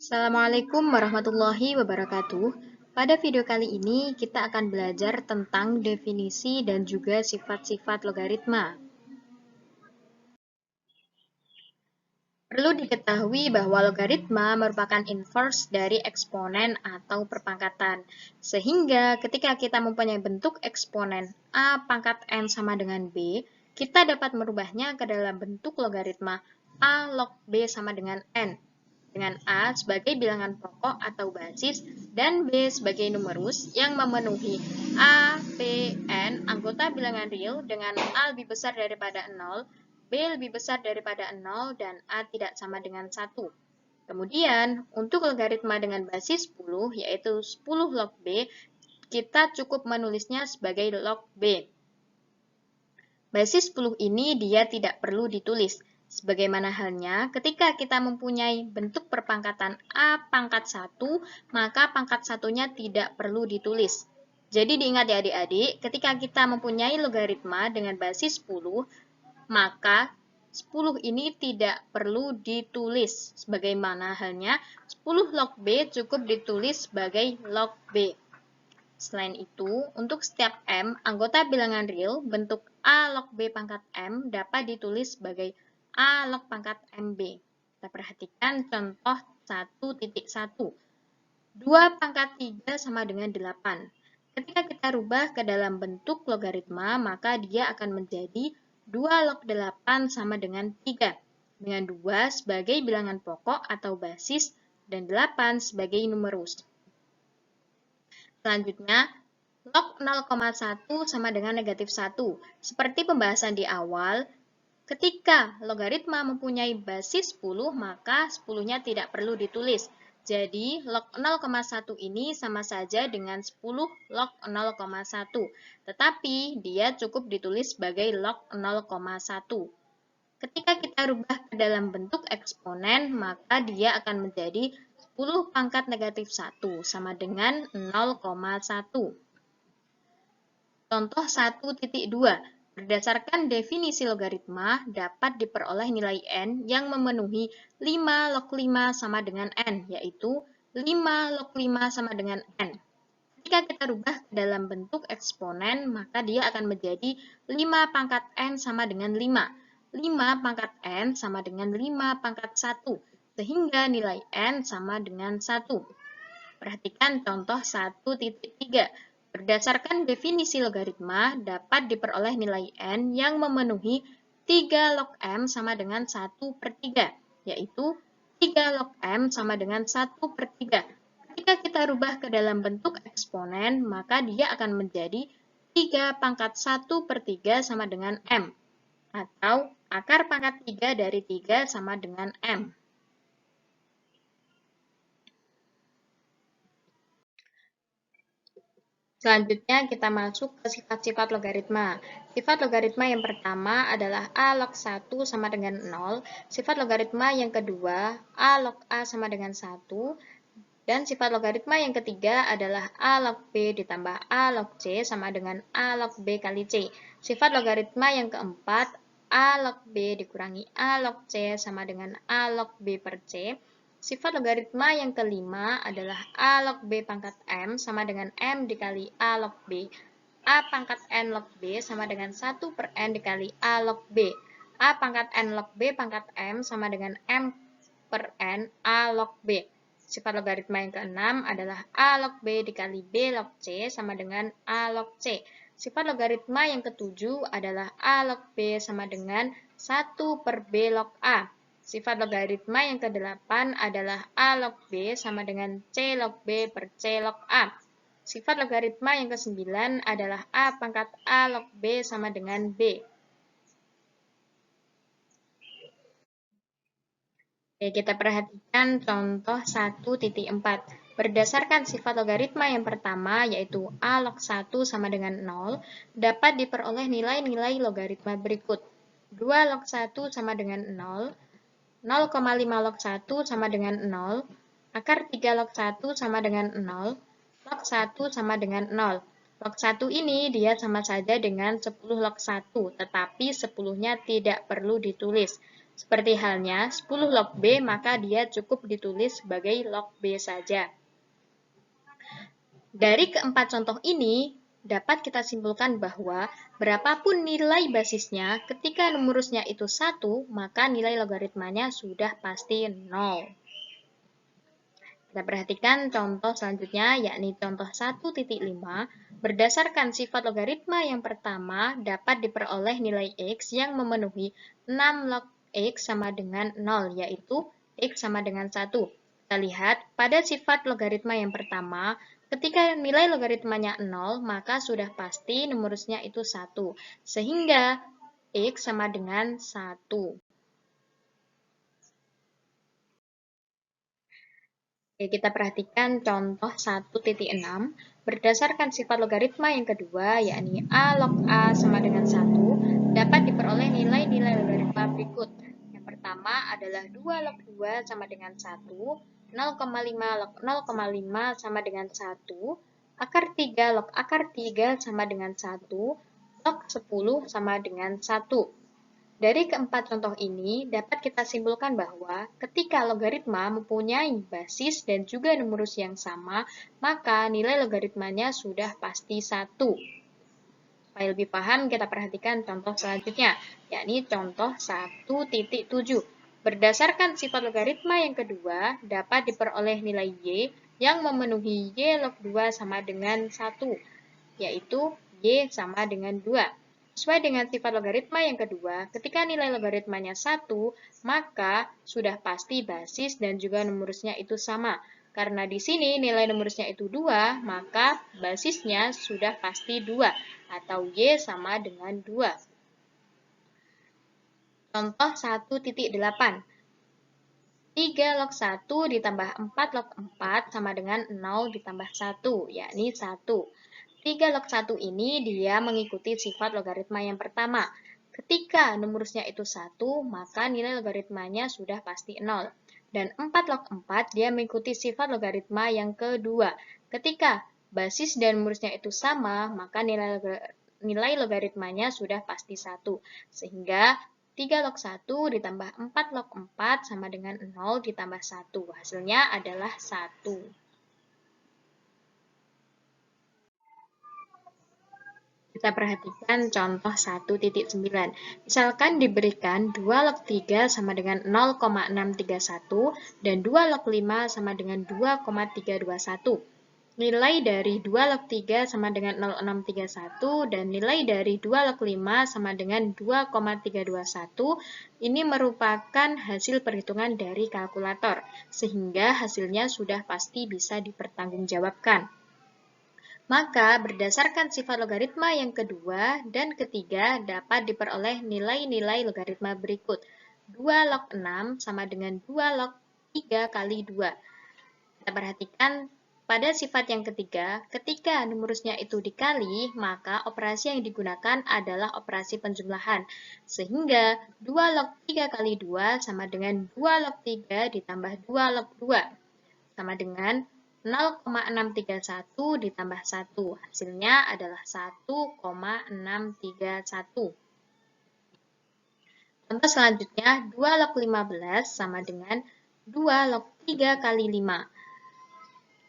Assalamualaikum warahmatullahi wabarakatuh. Pada video kali ini kita akan belajar tentang definisi dan juga sifat-sifat logaritma. Perlu diketahui bahwa logaritma merupakan inverse dari eksponen atau perpangkatan. Sehingga ketika kita mempunyai bentuk eksponen A pangkat N sama dengan B, kita dapat merubahnya ke dalam bentuk logaritma A log B sama dengan N. Dengan A sebagai bilangan pokok atau basis dan B sebagai numerus yang memenuhi A, B, N anggota bilangan real dengan A lebih besar daripada 0, B lebih besar daripada 0, dan A tidak sama dengan 1. Kemudian, untuk logaritma dengan basis 10, yaitu 10 log B, kita cukup menulisnya sebagai log B. Basis 10 ini dia tidak perlu ditulis. Sebagaimana halnya ketika kita mempunyai bentuk perpangkatan A pangkat 1, maka pangkat satunya tidak perlu ditulis. Jadi diingat ya adik-adik, ketika kita mempunyai logaritma dengan basis 10, maka 10 ini tidak perlu ditulis. Sebagaimana halnya 10 log B cukup ditulis sebagai log B. Selain itu, untuk setiap M, anggota bilangan real, bentuk A log B pangkat M dapat ditulis sebagai A log pangkat MB. Kita perhatikan contoh 1.1. 2 pangkat 3 sama dengan 8. Ketika kita rubah ke dalam bentuk logaritma, maka dia akan menjadi 2 log 8 sama dengan 3. Dengan 2 sebagai bilangan pokok atau basis dan 8 sebagai numerus. Selanjutnya, log 0,1 sama dengan negatif 1. Seperti pembahasan di awal, ketika logaritma mempunyai basis 10, maka 10-nya tidak perlu ditulis. Jadi, log 0,1 ini sama saja dengan 10 log 0,1. Tetapi, dia cukup ditulis sebagai log 0,1. Ketika kita rubah ke dalam bentuk eksponen, maka dia akan menjadi 10 pangkat negatif 1 sama dengan 0,1. Contoh 1.2. Berdasarkan definisi logaritma, dapat diperoleh nilai N yang memenuhi 5 log 5 sama dengan N, yaitu 5 log 5 sama dengan N. Jika kita rubah ke dalam bentuk eksponen, maka dia akan menjadi 5 pangkat N sama dengan 5. 5 pangkat N sama dengan 5 pangkat 1, sehingga nilai N sama dengan 1. Perhatikan contoh 1.3. Berdasarkan definisi logaritma, dapat diperoleh nilai N yang memenuhi 3 log M sama dengan 1/3, yaitu 3 log M sama dengan 1/3. Ketika kita rubah ke dalam bentuk eksponen, maka dia akan menjadi 3 pangkat 1/3 sama dengan M, atau akar pangkat 3 dari 3 sama dengan M. Selanjutnya kita masuk ke sifat-sifat logaritma. Sifat logaritma yang pertama adalah A log 1 sama dengan 0. Sifat logaritma yang kedua, A log A sama dengan 1. Dan sifat logaritma yang ketiga adalah A log B ditambah A log C sama dengan A log B kali C. Sifat logaritma yang keempat, A log B dikurangi A log C sama dengan A log B per C. Sifat logaritma yang kelima adalah A log B pangkat M sama dengan M dikali A log B. A pangkat N log B sama dengan 1/N dikali A log B. A pangkat N log B pangkat M sama dengan M per N A log B. Sifat logaritma yang keenam adalah A log B dikali B log C sama dengan A log C. Sifat logaritma yang ketujuh adalah A log B sama dengan 1/B log A. Sifat logaritma yang kedelapan adalah A log B sama dengan C log B per C log A. Sifat logaritma yang kesembilan adalah A pangkat A log B sama dengan B. Oke, kita perhatikan contoh 1.4. Berdasarkan sifat logaritma yang pertama, yaitu A log 1 sama dengan 0, dapat diperoleh nilai-nilai logaritma berikut. 2 log 1 sama dengan 0, 0,5 log 1 sama dengan 0, akar 3 log 1 sama dengan 0, log 1 sama dengan 0. Log 1 ini dia sama saja dengan 10 log 1, tetapi 10-nya tidak perlu ditulis. Seperti halnya 10 log B, maka dia cukup ditulis sebagai log B saja. Dari keempat contoh ini, dapat kita simpulkan bahwa berapapun nilai basisnya, ketika rumusnya itu 1, maka nilai logaritmanya sudah pasti 0. Kita perhatikan contoh selanjutnya, yakni contoh 1.5. Berdasarkan sifat logaritma yang pertama, dapat diperoleh nilai X yang memenuhi 6 log X sama dengan 0, yaitu X sama dengan 1. Kita lihat, pada sifat logaritma yang pertama, ketika nilai logaritmanya 0, maka sudah pasti rumusnya itu 1. Sehingga X sama dengan 1. Oke, kita perhatikan contoh 1.6. Berdasarkan sifat logaritma yang kedua, yakni A log A sama dengan 1, dapat diperoleh nilai-nilai logaritma berikut. Yang pertama adalah 2 log 2 sama dengan 1, 0,5 log 0,5 sama dengan 1, akar 3 log akar 3 sama dengan 1, log 10 sama dengan 1. Dari keempat contoh ini, dapat kita simpulkan bahwa ketika logaritma mempunyai basis dan juga rumus yang sama, maka nilai logaritmanya sudah pasti 1. Supaya lebih paham, kita perhatikan contoh selanjutnya, yakni contoh 1.7. Berdasarkan sifat logaritma yang kedua, dapat diperoleh nilai Y yang memenuhi Y log 2 sama dengan 1, yaitu Y sama dengan 2. Sesuai dengan sifat logaritma yang kedua, ketika nilai logaritmanya 1, maka sudah pasti basis dan juga rumusnya itu sama. Karena di sini nilai rumusnya itu 2, maka basisnya sudah pasti 2, atau Y sama dengan 2. Contoh 1.8. 3 log 1 ditambah 4 log 4 sama dengan 0 ditambah 1, yakni 1. 3 log 1 ini dia mengikuti sifat logaritma yang pertama. Ketika rumusnya itu 1, maka nilai logaritmanya sudah pasti 0. Dan 4 log 4 dia mengikuti sifat logaritma yang kedua. Ketika basis dan rumusnya itu sama, maka nilai logaritmanya sudah pasti 1. Sehingga 3 log 1 ditambah 4 log 4 sama dengan 0 ditambah 1. Hasilnya adalah 1. Kita perhatikan contoh 1.9. Misalkan diberikan 2 log 3 sama dengan 0,631 dan 2 log 5 sama dengan 2,321. Nilai dari 2 log 3 sama dengan 0,631 dan nilai dari 2 log 5 sama dengan 2,321 ini merupakan hasil perhitungan dari kalkulator, sehingga hasilnya sudah pasti bisa dipertanggungjawabkan. Maka, berdasarkan sifat logaritma yang kedua dan ketiga dapat diperoleh nilai-nilai logaritma berikut. 2 log 6 sama dengan 2 log 3 kali 2. Kita perhatikan pada sifat yang ketiga, ketika rumusnya itu dikali, maka operasi yang digunakan adalah operasi penjumlahan. Sehingga 2 log 3 kali 2 sama dengan 2 log 3 ditambah 2 log 2. Sama dengan 0,631 ditambah 1. Hasilnya adalah 1,631. Contoh selanjutnya, 2 log 15 sama dengan 2 log 3 kali 5.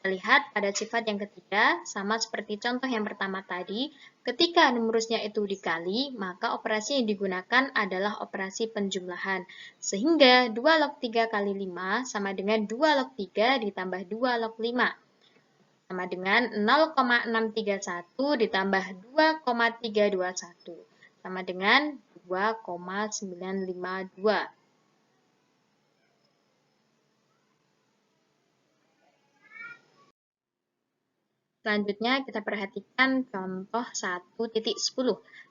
Kita lihat pada sifat yang ketiga, sama seperti contoh yang pertama tadi, ketika rumusnya itu dikali, maka operasi yang digunakan adalah operasi penjumlahan. Sehingga 2 log 3 kali 5 sama dengan 2 log 3 ditambah 2 log 5. Sama dengan 0,631 ditambah 2,321. Sama dengan 2,952. Selanjutnya kita perhatikan contoh 1.10.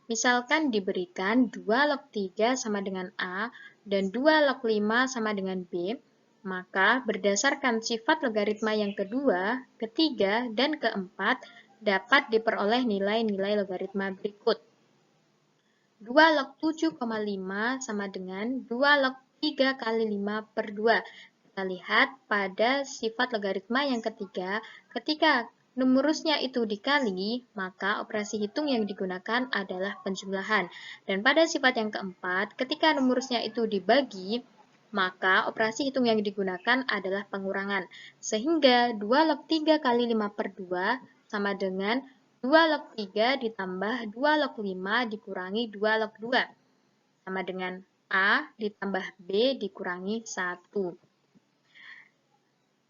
Misalkan diberikan 2 log 3 sama dengan A dan 2 log 5 sama dengan B, maka berdasarkan sifat logaritma yang kedua, ketiga, dan keempat dapat diperoleh nilai-nilai logaritma berikut. 2 log 7,5 sama dengan 2 log 3 kali 5/2. Kita lihat pada sifat logaritma yang ketiga, ketika numerusnya itu dikali, maka operasi hitung yang digunakan adalah penjumlahan. Dan pada sifat yang keempat, ketika numerusnya itu dibagi, maka operasi hitung yang digunakan adalah pengurangan. Sehingga 2 log 3 kali 5/2 sama dengan 2 log 3 ditambah 2 log 5 dikurangi 2 log 2. Sama dengan A ditambah B dikurangi 1.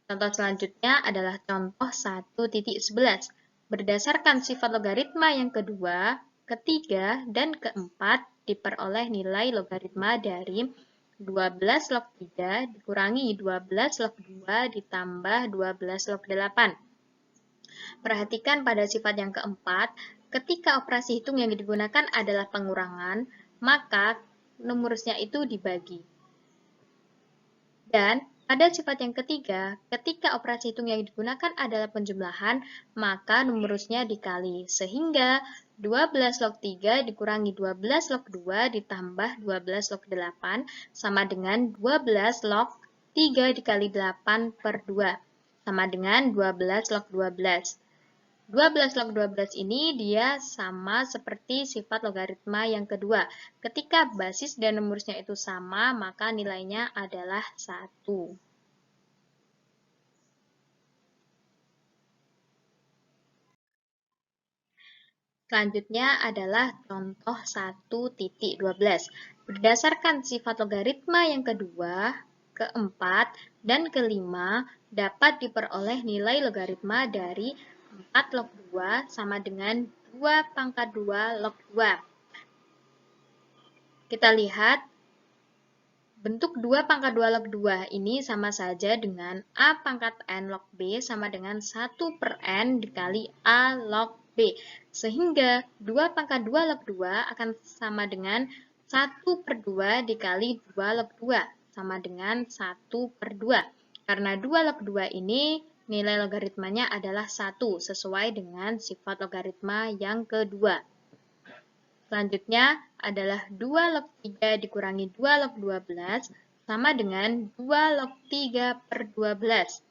Contoh selanjutnya adalah contoh 1.11. Berdasarkan sifat logaritma yang kedua, ketiga, dan keempat diperoleh nilai logaritma dari 12 log 3 dikurangi 12 log 2 ditambah 12 log 8. Perhatikan pada sifat yang keempat, ketika operasi hitung yang digunakan adalah pengurangan, maka numerusnya itu dibagi. Dan pada sifat yang ketiga, ketika operasi hitung yang digunakan adalah penjumlahan, maka numerusnya dikali. Sehingga 12 log 3 dikurangi 12 log 2 ditambah 12 log 8 sama dengan 12 log 3 dikali 8/2. Sama dengan 12 log 12. 12 log 12 ini dia sama seperti sifat logaritma yang kedua. Ketika basis dan numerusnya itu sama, maka nilainya adalah 1. Selanjutnya adalah contoh 1.12. Berdasarkan sifat logaritma yang kedua, keempat, dan kelima dapat diperoleh nilai logaritma dari 4 log 2 sama dengan 2 pangkat 2 log 2. Kita lihat bentuk 2 pangkat 2 log 2 ini sama saja dengan A pangkat N log B sama dengan 1/N dikali A log B. Sehingga 2 pangkat 2 log 2 akan sama dengan 1/2 dikali 2 log 2 sama dengan 1/2. Karena 2 log 2 ini nilai logaritmanya adalah 1 sesuai dengan sifat logaritma yang kedua. Selanjutnya adalah 2 log 3 dikurangi 2 log 12 sama dengan 2 log 3/12.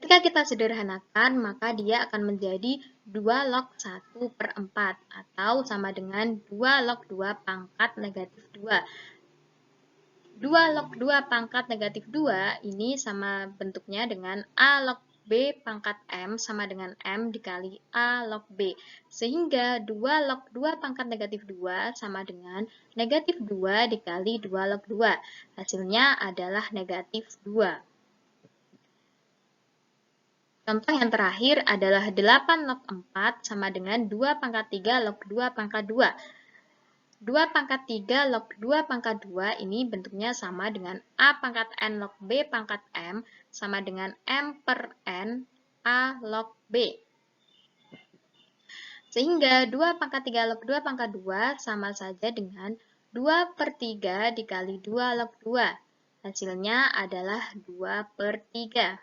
Ketika kita sederhanakan, maka dia akan menjadi 2 log 1/4 atau sama dengan 2 log 2 pangkat negatif 2. 2 log 2 pangkat negatif 2 ini sama bentuknya dengan A log B pangkat M sama dengan M dikali A log B. Sehingga 2 log 2 pangkat negatif 2 sama dengan negatif 2 dikali 2 log 2. Hasilnya adalah negatif 2. Contoh yang terakhir adalah 8 log 4 sama dengan 2 pangkat 3 log 2 pangkat 2. 2 pangkat 3 log 2 pangkat 2 ini bentuknya sama dengan A pangkat N log B pangkat M sama dengan M/N A log B. Sehingga 2 pangkat 3 log 2 pangkat 2 sama saja dengan 2/3 dikali 2 log 2. Hasilnya adalah 2/3.